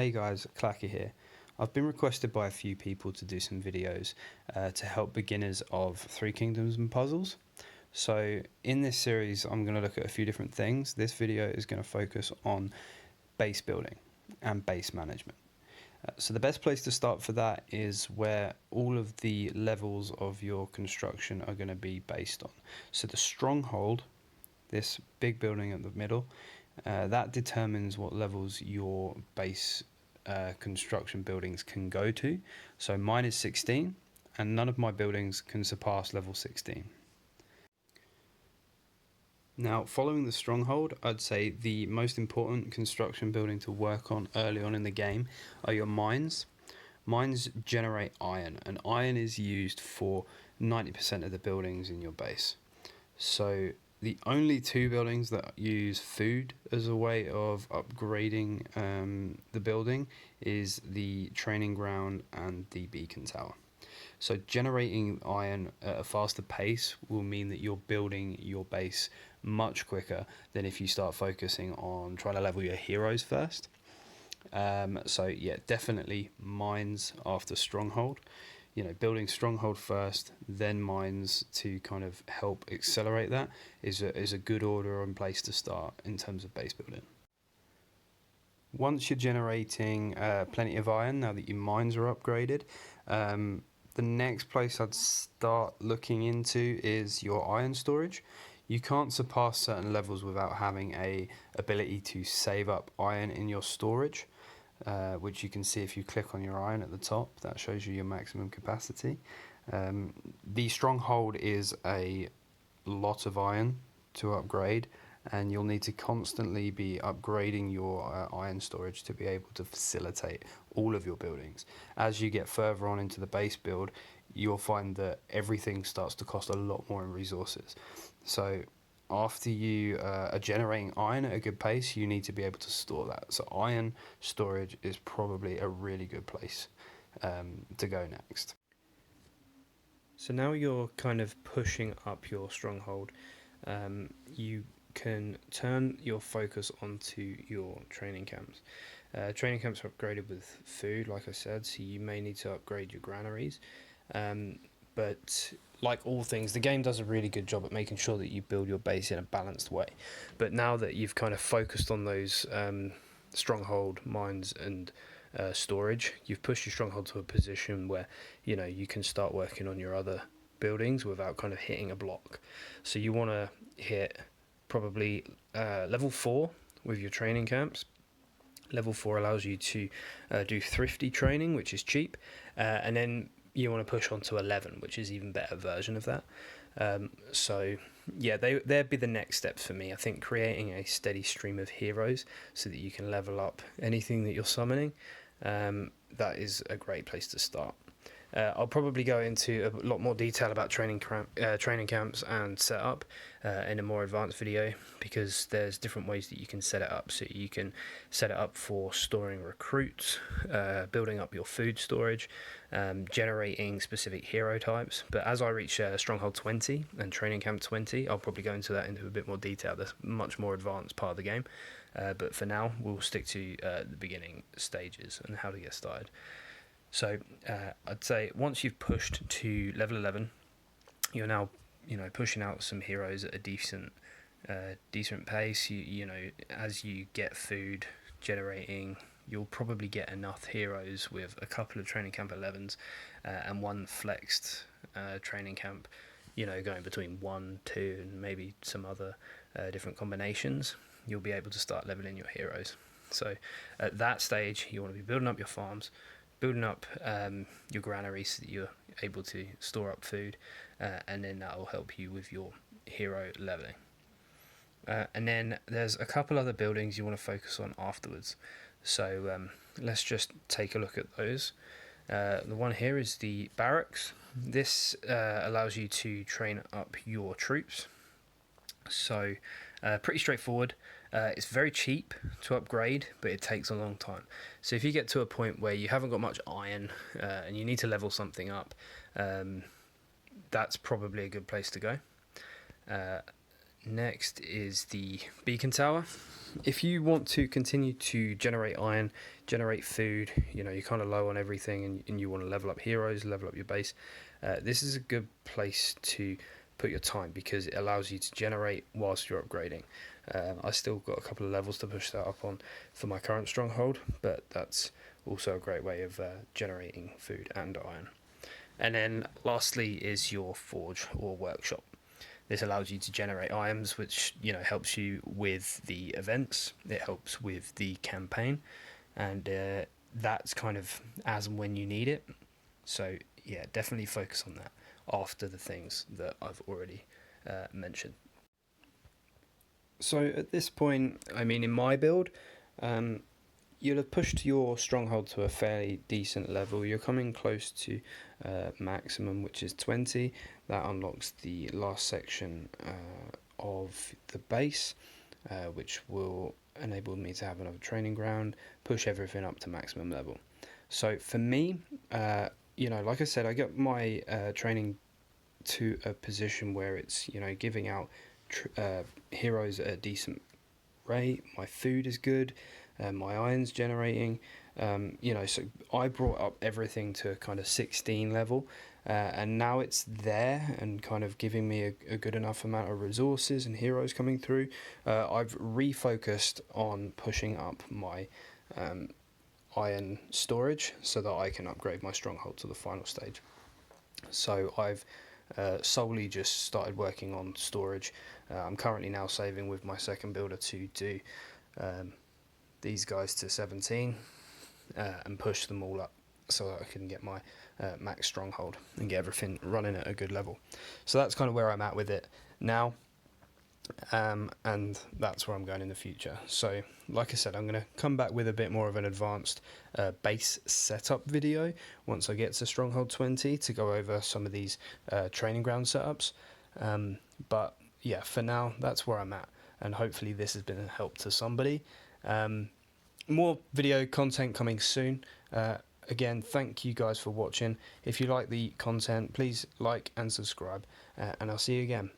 Hey guys, Clacky here. I've been requested by a few people to do some videos to help beginners of Three Kingdoms and puzzles. So in this series I'm going to look at a few different things. This video is going to focus on base building and base management. So the best place to start for that is where all of the levels of your construction are going to be based on. So the stronghold, this big building at the middle, that determines what levels your base construction buildings can go to. So mine is 16 and none of my buildings can surpass level 16. Now, following the stronghold, I'd say the most important construction building to work on early on in the game are your mines. Mines generate iron, and iron is used for 90% of the buildings in your base. So the only two buildings that use food as a way of upgrading the building is the training ground and the beacon tower. So generating iron at a faster pace will mean that you're building your base much quicker than if you start focusing on trying to level your heroes first. So yeah, definitely mines after stronghold. You know, building stronghold first, then mines to kind of help accelerate that is a good order and place to start in terms of base building. Once you're generating plenty of iron, now that your mines are upgraded, the next place I'd start looking into is your iron storage. You can't surpass certain levels without having a ability to save up iron in your storage, which you can see if you click on your iron at the top. That shows you your maximum capacity. The stronghold is a lot of iron to upgrade, and you'll need to constantly be upgrading your iron storage to be able to facilitate all of your buildings. As you get further on into the base build, you'll find that everything starts to cost a lot more in resources. So after you are generating iron at a good pace, you need to be able to store that. So iron storage is probably a really good place to go next. So now you're kind of pushing up your stronghold. You can turn your focus onto your training camps. Training camps are upgraded with food, like I said, so you may need to upgrade your granaries. But like all things, the game does a really good job at making sure that you build your base in a balanced way. But now that you've kind of focused on those stronghold, mines and storage, you've pushed your stronghold to a position where you can start working on your other buildings without kind of hitting a block. So you want to hit probably level 4 with your training camps. Level 4 allows you to do thrifty training, which is cheap, and then you want to push on to 11, which is even better version of that. So yeah, they'd be the next steps for me. I think creating a steady stream of heroes so that you can level up anything that you're summoning, that is a great place to start. I'll probably go into a lot more detail about training camps and setup in a more advanced video, because there's different ways that you can set it up. So you can set it up for storing recruits, building up your food storage, generating specific hero types. But as I reach Stronghold 20 and Training Camp 20, I'll probably go into that into a bit more detail. That's a much more advanced part of the game. But for now, we'll stick to the beginning stages and how to get started. So I'd say once you've pushed to level 11, you're now pushing out some heroes at a decent pace. As you get food generating, you'll probably get enough heroes with a couple of training camp 11s and one flexed training camp, going between 1, 2 and maybe some other different combinations. You'll be able to start leveling your heroes. So at that stage, you want to be building up your farms, building up your granaries so that you're able to store up food, and then that will help you with your hero leveling. And then there's a couple other buildings you want to focus on afterwards. So let's just take a look at those. The one here is the barracks. This allows you to train up your troops. So pretty straightforward. It's very cheap to upgrade, but it takes a long time. So if you get to a point where you haven't got much iron and you need to level something up, that's probably a good place to go. next is the beacon tower. If you want to continue to generate iron, generate food, you're kind of low on everything, and you want to level up heroes, level up your base, this is a good place to put your time, because it allows you to generate whilst you're upgrading. I still got a couple of levels to push that up on for my current stronghold, but that's also a great way of generating food and iron. And then lastly is your forge or workshop. This allows you to generate items, which helps you with the events. It helps with the campaign, and that's kind of as and when you need it. So yeah, definitely focus on that after the things that I've already mentioned. So at this point, I mean, in my build, you'll have pushed your stronghold to a fairly decent level. You're coming close to maximum, which is 20. That unlocks the last section of the base, which will enable me to have another training ground, push everything up to maximum level. So for me, like I said, I got my training to a position where it's giving out heroes at a decent rate. My food is good, my iron's generating. So I brought up everything to kind of 16 level, and now it's there and kind of giving me a good enough amount of resources and heroes coming through. I've refocused on pushing up my iron storage so that I can upgrade my stronghold to the final stage. So I've solely just started working on storage. I'm currently now saving with my second builder to do these guys to 17 and push them all up so that I can get my max stronghold and get everything running at a good level. So that's kind of where I'm at with it now, and that's where I'm going in the future. So like I said, I'm going to come back with a bit more of an advanced base setup video once I get to stronghold 20 to go over some of these training ground setups, but yeah, for now that's where I'm at, and hopefully this has been a help to somebody. More video content coming soon. Again, thank you guys for watching. If you like the content, please like and subscribe, and I'll see you again.